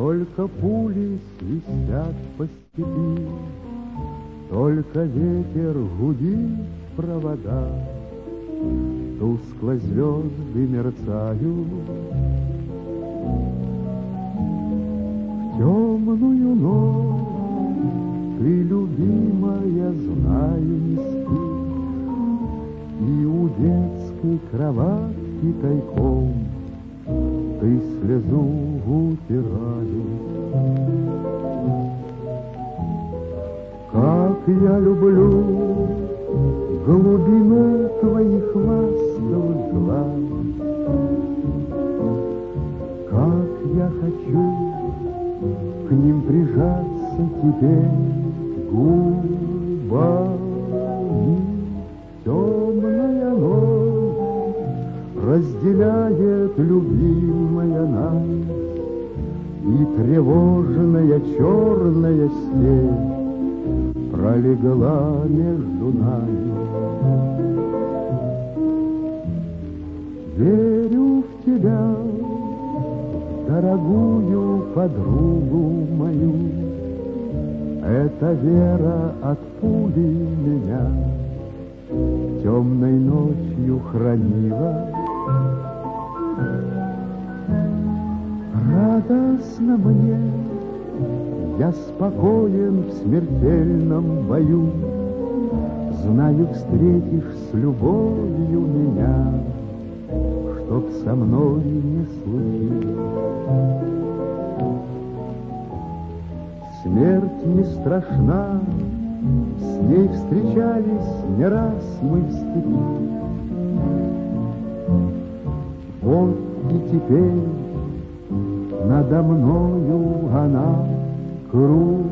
Только пули свистят по степи, только ветер гудит в провода, тускло звезды мерцают. В темную ночь ты, любимая, знаю, не спишь, и у детской кроватки тайком ты слезу утираешь. Как я люблю глубину твоих ласковых глаз, как я хочу к ним прижаться теперь губами. Темная ночь разделяет любимая нас, и тревожная черная степь пролегла между нами. Верю в тебя, дорогую подругу мою, эта вера от пули меня темной ночью хранила. Радостно мне, я спокоен в смертельном бою, знаю, встретишь с любовью меня, чтоб со мной не случилось. Смерть не страшна, с ней встречались не раз мы в степи. Вот и теперь надо мною она кружится.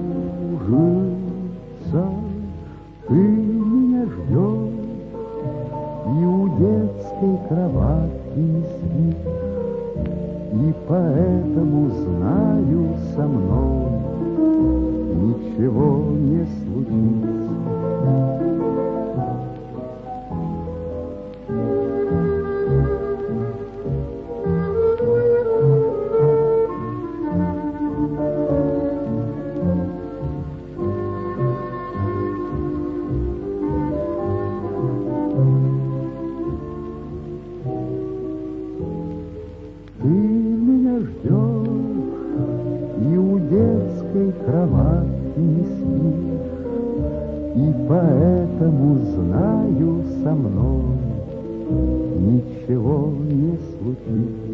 Ты меня ждешь, и у детской кроватки не спишь, и поэтому знаю, со мной ничего не случится. Ты меня ждешь, и у детской кроватки не спишь, и поэтому знаю, со мной ничего не случится.